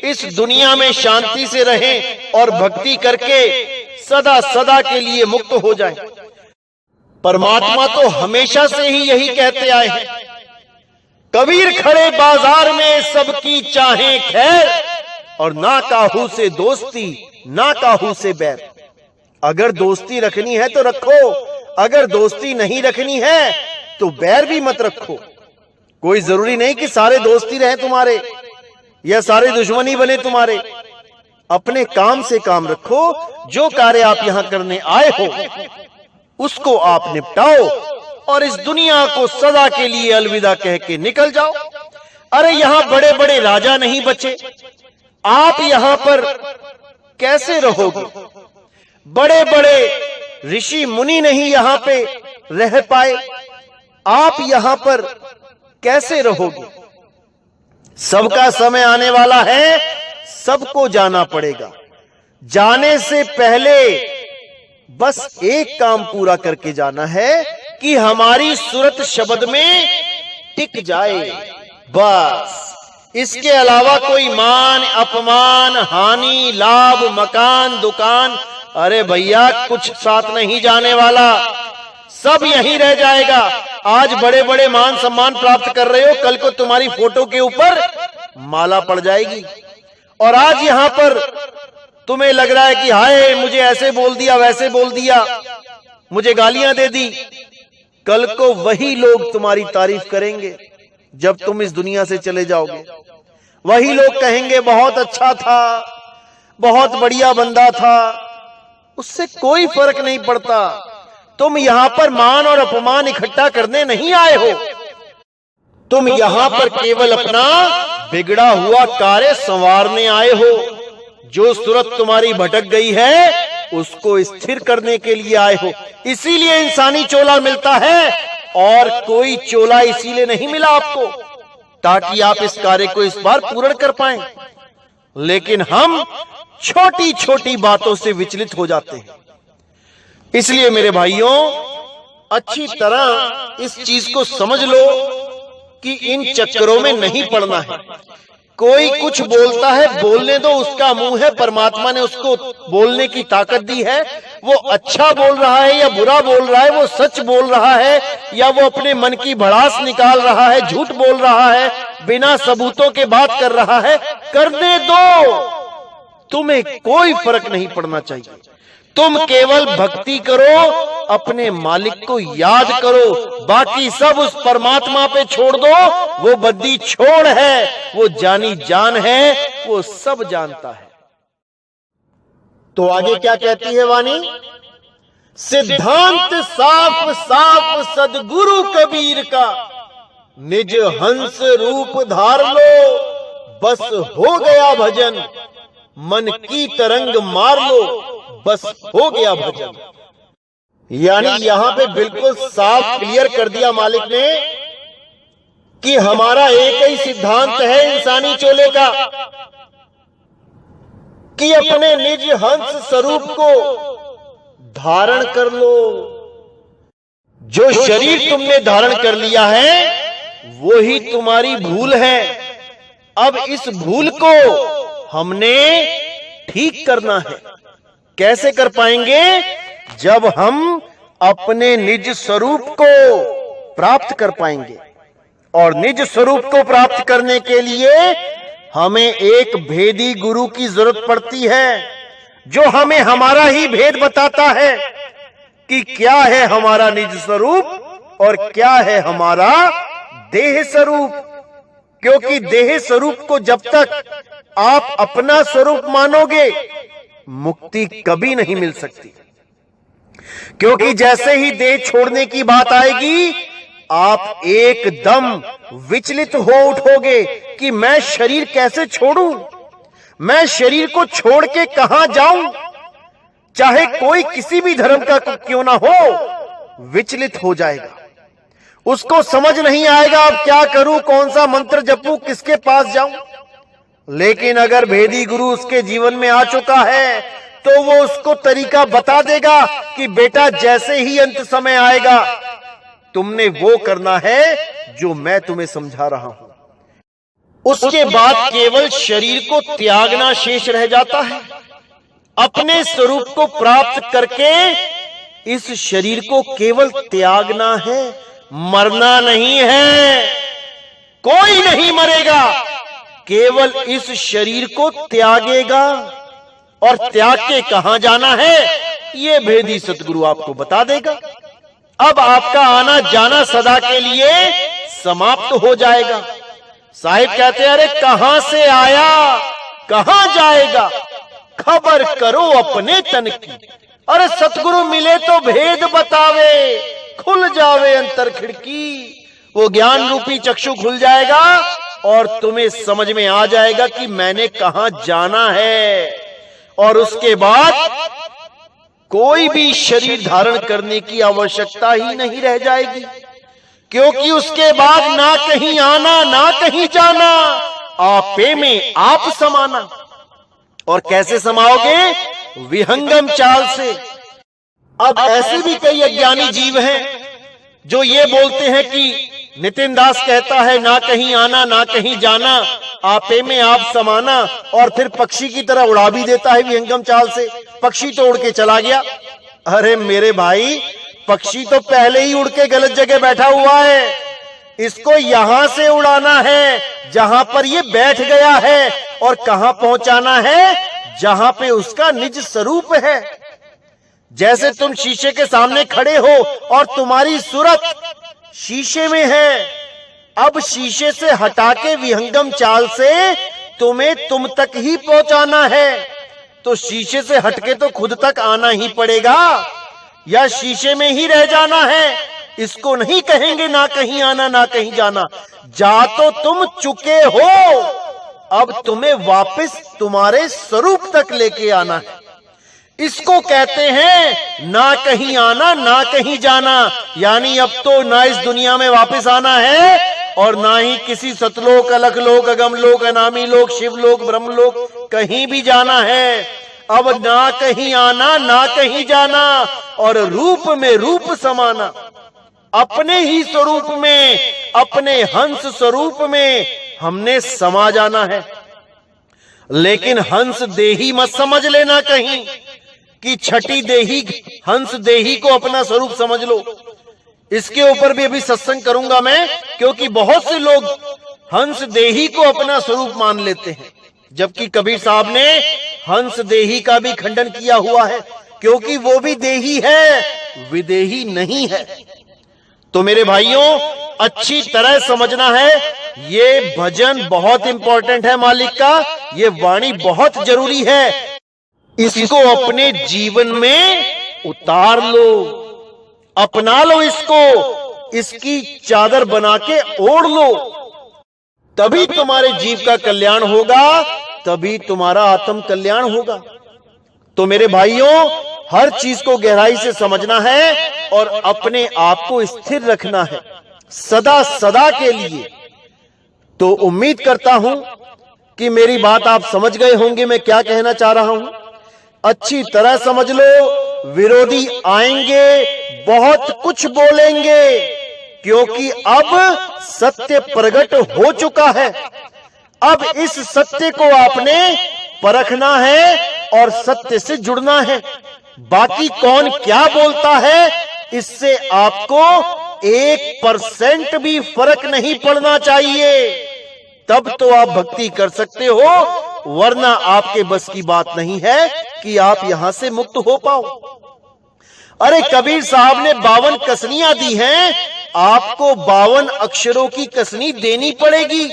इस दुनिया में शांति से रहें और भक्ति करके सदा सदा के लिए मुक्त हो जाएं। परमात्मा तो हमेशा से ही यही कहते आए हैं, कबीर खड़े बाजार में सबकी चाहें खैर, और ना काहू से दोस्ती ना काहू से बैर। अगर दोस्ती रखनी है तो रखो, अगर दोस्ती नहीं रखनी है तो बैर भी मत रखो। कोई जरूरी नहीं कि सारे दोस्ती रहे तुम्हारे। यह सारे दुश्मनी बने तुम्हारे। अपने काम से काम रखो, जो कार्य आप यहां करने आए हो उसको आप निपटाओ और इस दुनिया को सदा के लिए अलविदा कह के निकल जाओ। अरे यहां बड़े बड़े राजा नहीं बचे, आप यहां पर कैसे रहोगे? बड़े बड़े ऋषि मुनि नहीं यहां पे रह पाए, आप यहां पर कैसे रहोगे? सबका समय आने वाला है, सबको जाना पड़ेगा। जाने से पहले बस एक काम पूरा करके जाना है कि हमारी सूरत शब्द में टिक जाए, बस। इसके अलावा कोई मान अपमान हानि लाभ मकान दुकान, अरे भैया कुछ साथ नहीं जाने वाला, सब यहीं रह जाएगा। आज बड़े बड़े मान सम्मान प्राप्त कर रहे हो, कल को तुम्हारी फोटो के ऊपर माला पड़ जाएगी। और आज यहां पर तुम्हें लग रहा है कि हाय मुझे ऐसे बोल दिया वैसे बोल दिया, मुझे गालियां दे दी, कल को वही लोग तुम्हारी तारीफ करेंगे जब तुम इस दुनिया से चले जाओगे। वही लोग कहेंगे बहुत अच्छा था, बहुत बढ़िया बंदा था। उससे कोई फर्क नहीं पड़ता। तुम यहां पर मान और अपमान इकट्ठा करने नहीं आए हो, तुम यहां पर केवल अपना बिगड़ा हुआ कार्य संवारने आए हो। जो सूरत तुम्हारी भटक गई है उसको स्थिर करने के लिए आए हो। इसीलिए इंसानी चोला मिलता है, और कोई चोला इसीलिए नहीं मिला आपको ताकि आप इस कार्य को इस बार पूर्ण कर पाएं। लेकिन हम छोटी छोटी बातों से विचलित हो जाते हैं। इसलिए मेरे भाइयों, अच्छी तरह इस चीज को समझ लो कि इन चक्करों में नहीं पड़ना है। कोई कुछ बोलता है, बोलने दो, उसका मुंह है, परमात्मा ने उसको बोलने की ताकत दी है। वो अच्छा बोल रहा है या बुरा बोल रहा है, वो सच बोल रहा है या वो अपने मन की भड़ास निकाल रहा है, झूठ बोल रहा है, बिना सबूतों के बात कर रहा है, करने दो, तुम्हें कोई फर्क नहीं पड़ना चाहिए। तुम केवल भक्ति करो, अपने मालिक को याद करो, बाकी सब उस परमात्मा पे छोड़ दो। वो बद्दी छोड़ है, वो जानी जान है, वो सब जानता है। तो आगे क्या कहती है वाणी? सिद्धांत साफ साफ सदगुरु कबीर का, निज हंस रूप धार लो, बस हो गया भजन, मन की तरंग मार लो, बस हो गया भजन। यानी यहां पे बिल्कुल साफ क्लियर कर दिया मालिक ने कि हमारा एक ही सिद्धांत है इंसानी चोले का, कि अपने निज हंस स्वरूप को धारण कर लो। जो शरीर तुमने धारण कर लिया है वो ही तुम्हारी भूल है। अब इस भूल को हमने ठीक करना है। कैसे कर पाएंगे? जब हम अपने निज स्वरूप को प्राप्त कर पाएंगे। और निज स्वरूप को प्राप्त करने के लिए हमें एक भेदी गुरु की जरूरत पड़ती है, जो हमें हमारा ही भेद बताता है कि क्या है हमारा निज स्वरूप और क्या है हमारा देह स्वरूप। क्योंकि देह स्वरूप को जब तक आप अपना स्वरूप मानोगे, मुक्ति कभी नहीं मिल सकती। क्योंकि जैसे ही देह छोड़ने की बात आएगी, आप एकदम विचलित हो उठोगे कि मैं शरीर कैसे छोड़ूं, मैं शरीर को छोड़ के कहां जाऊं, चाहे कोई किसी भी धर्म का क्यों ना हो, विचलित हो जाएगा। उसको समझ नहीं आएगा अब क्या करूं, कौन सा मंत्र जपूं, किसके पास जाऊं। लेकिन अगर भेदी गुरु उसके जीवन में आ चुका है तो वो उसको तरीका बता देगा कि बेटा जैसे ही अंत समय आएगा, तुमने वो करना है जो मैं तुम्हें समझा रहा हूं। उसके बाद केवल शरीर को त्यागना शेष रह जाता है। अपने स्वरूप को प्राप्त करके इस शरीर को केवल त्यागना है, मरना नहीं है। कोई नहीं मरेगा, केवल इस शरीर को त्यागेगा। और त्याग के कहां जाना है, ये भेदी सतगुरु आपको बता देगा। अब आपका आना जाना सदा के लिए समाप्त हो जाएगा। साहिब कहते हैं, अरे कहां से आया कहां जाएगा, खबर करो अपने तन की। अरे सतगुरु मिले तो भेद बतावे, खुल जावे अंतर खिड़की। वो ज्ञान रूपी चक्षु खुल जाएगा और तुम्हें समझ में आ जाएगा कि मैंने कहां जाना है। और उसके बाद कोई भी शरीर धारण करने की आवश्यकता ही नहीं रह जाएगी, क्योंकि उसके बाद ना कहीं आना ना कहीं जाना, आपे में आप समाना। और कैसे समाओगे? विहंगम चाल से। अब ऐसे भी कई अज्ञानी जीव हैं जो ये बोलते हैं कि नितिन दास कहता है ना कहीं आना ना कहीं जाना, आपे में आप समाना, और फिर पक्षी की तरह उड़ा भी देता है विहंगम चाल से। पक्षी तो उड़ के चला गया। अरे मेरे भाई, पक्षी तो पहले ही उड़ के गलत जगह बैठा हुआ है। इसको यहां से उड़ाना है जहां पर ये बैठ गया है, और कहां पहुंचाना है? जहां पे उसका निज स्वरूप है। जैसे तुम शीशे के सामने खड़े हो और तुम्हारी सूरत शीशे में है, अब शीशे से हटा के विहंगम चाल से तुम्हें तुम तक ही पहुंचाना है, तो शीशे से हटके तो खुद तक आना ही पड़ेगा, या शीशे में ही रह जाना है। इसको नहीं कहेंगे ना कहीं आना ना कहीं जाना। जा तो तुम चुके हो, अब तुम्हें वापस तुम्हारे स्वरूप तक लेके आना है। इसको कहते हैं ना कहीं आना ना कहीं जाना। यानी अब तो ना इस दुनिया में वापस आना है और ना ही किसी सतलोक, अलखलोक, अगमलोक, अनामी लोक, शिवलोक, ब्रह्मलोक कहीं भी जाना है। अब ना कहीं आना ना कहीं जाना, और रूप में रूप समाना। अपने ही स्वरूप में, अपने हंस स्वरूप में हमने समा जाना है। लेकिन हंस देही मत समझ लेना कहीं कि छठी देही हंस देही को अपना स्वरूप समझ लो। इसके ऊपर भी अभी सत्संग करूंगा मैं, क्योंकि बहुत से लोग हंस देही को अपना स्वरूप मान लेते हैं, जबकि कबीर साहब ने हंस देही का भी खंडन किया हुआ है, क्योंकि वो भी देही है, विदेही नहीं है। तो मेरे भाइयों, अच्छी तरह समझना है, ये भजन बहुत इंपॉर्टेंट है मालिक का, ये वाणी बहुत जरूरी है। इसको अपने जीवन में उतार लो, अपना लो इसको, इसकी चादर बना के ओढ़ लो, तभी तुम्हारे जीव का कल्याण होगा, तभी तुम्हारा आत्म कल्याण होगा। तो मेरे भाइयों, हर चीज को गहराई से समझना है और अपने आप को स्थिर रखना है सदा सदा के लिए। तो उम्मीद करता हूं कि मेरी बात आप समझ गए होंगे मैं क्या कहना चाह रहा हूं। अच्छी तरह समझ लो, विरोधी आएंगे, बहुत कुछ बोलेंगे, क्योंकि अब सत्य प्रकट हो चुका है। अब इस सत्य को आपने परखना है और सत्य से जुड़ना है। बाकी कौन क्या बोलता है, इससे आपको 1% भी फर्क नहीं पड़ना चाहिए। तब तो आप भक्ति कर सकते हो, वरना आपके बस की बात नहीं है कि आप यहां से मुक्त हो पाओ। अरे कबीर साहब ने 52 कसनियां दी हैं, आपको 52 अक्षरों की कसनी देनी पड़ेगी,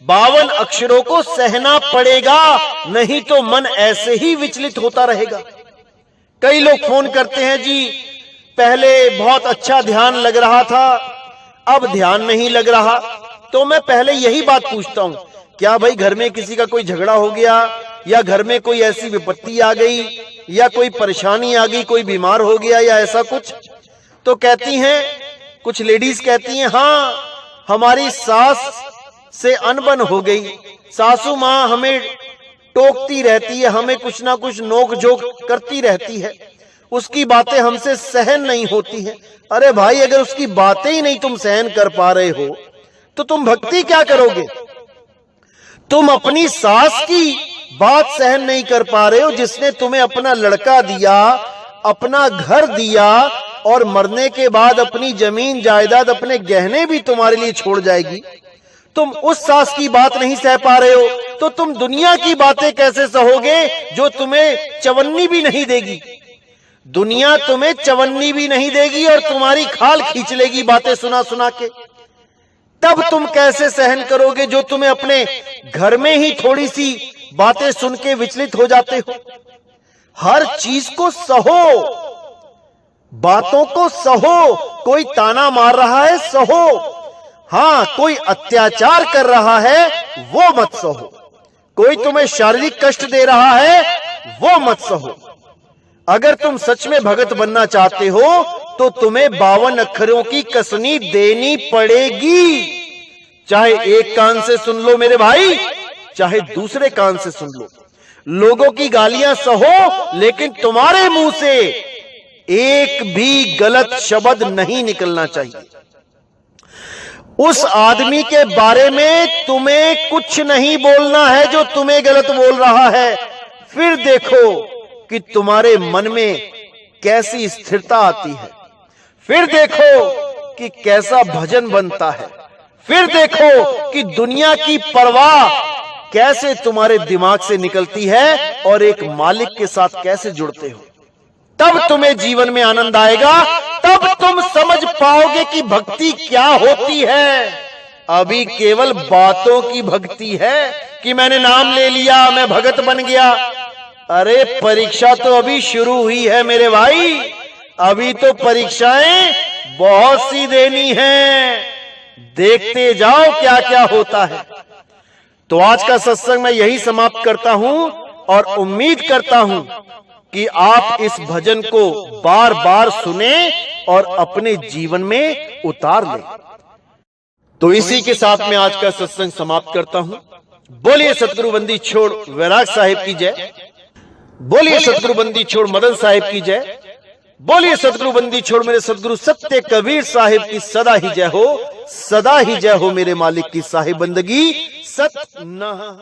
52 अक्षरों को सहना पड़ेगा, नहीं तो मन ऐसे ही विचलित होता रहेगा। कई लोग फोन करते हैं, जी पहले बहुत अच्छा ध्यान लग रहा था, अब ध्यान नहीं लग रहा। तो मैं पहले यही बात पूछता हूं, क्या भाई घर में किसी का कोई झगड़ा हो गया, या घर में कोई ऐसी विपत्ति आ गई, या कोई परेशानी आ गई, कोई बीमार हो गया, या ऐसा कुछ? तो कहती हैं, कुछ लेडीज कहती हैं, हाँ हमारी सास से अनबन हो गई, सासू माँ हमें टोकती रहती है, हमें कुछ ना कुछ नोक झोंक करती रहती है, उसकी बातें हमसे सहन नहीं होती हैं। अरे भाई, अगर उसकी बातें ही नहीं तुम सहन कर पा रहे हो तो तुम भक्ति क्या करोगे? तुम अपनी सास की बात सहन नहीं कर पा रहे हो, जिसने तुम्हें अपना लड़का दिया, अपना घर दिया, और मरने के बाद अपनी जमीन जायदाद, अपने गहने भी तुम्हारे लिए छोड़ जाएगी। तुम उस सास की बात नहीं सह पा रहे हो, तो तुम दुनिया की बातें कैसे सहोगे जो तुम्हें चवन्नी भी नहीं देगी? दुनिया तुम्हें चवन्नी भी नहीं देगी और तुम्हारी खाल खींच लेगी बातें सुना सुना के। तब तुम कैसे सहन करोगे जो तुम्हें अपने घर में ही थोड़ी सी बातें सुन के विचलित हो जाते हो। हर चीज को सहो, बातों को सहो। कोई ताना मार रहा है सहो, हां कोई अत्याचार कर रहा है वो मत सहो। कोई तुम्हें शारीरिक कष्ट दे रहा है वो मत सहो। अगर तुम सच में भगत बनना चाहते हो तो तुम्हें 52 अक्षरों की कसनी देनी पड़ेगी। चाहे एक कान से सुन लो मेरे भाई, चाहे दूसरे कान से सुन लो। लोगों की गालियां सहो, लेकिन तुम्हारे मुंह से एक भी गलत शब्द नहीं निकलना चाहिए। उस आदमी के बारे में तुम्हें कुछ नहीं बोलना है जो तुम्हें गलत बोल रहा है। फिर देखो कि तुम्हारे मन में कैसी स्थिरता आती है। फिर देखो कि कैसा भजन बनता है। फिर देखो कि दुनिया की परवाह कैसे तुम्हारे दिमाग से निकलती है और एक मालिक के साथ कैसे जुड़ते हो। तब तुम्हें जीवन में आनंद आएगा। तब तुम समझ पाओगे कि भक्ति क्या होती है। अभी केवल बातों की भक्ति है कि मैंने नाम ले लिया, मैं भगत बन गया। अरे परीक्षा तो अभी शुरू हुई है मेरे भाई। अभी तो परीक्षाएं बहुत सी देनी हैं। देखते जाओ क्या क्या होता है। तो आज का सत्संग मैं यही समाप्त करता हूं और उम्मीद करता हूं कि आप इस भजन को बार बार सुने और अपने जीवन में उतार लें। तो इसी के साथ मैं आज का सत्संग समाप्त करता हूं। बोलिए सतगुरु बंदी छोड़ वैराग साहिब की जय। बोलिए सतगुरु बंदी छोड़ मदन साहिब की जय। बोलिए सतगुरु बंदी छोड़ मेरे सतगुरु सत्य कबीर साहिब की सदा ही जय हो। सदा ही जय हो मेरे मालिक की साहिब बंदगी सत न।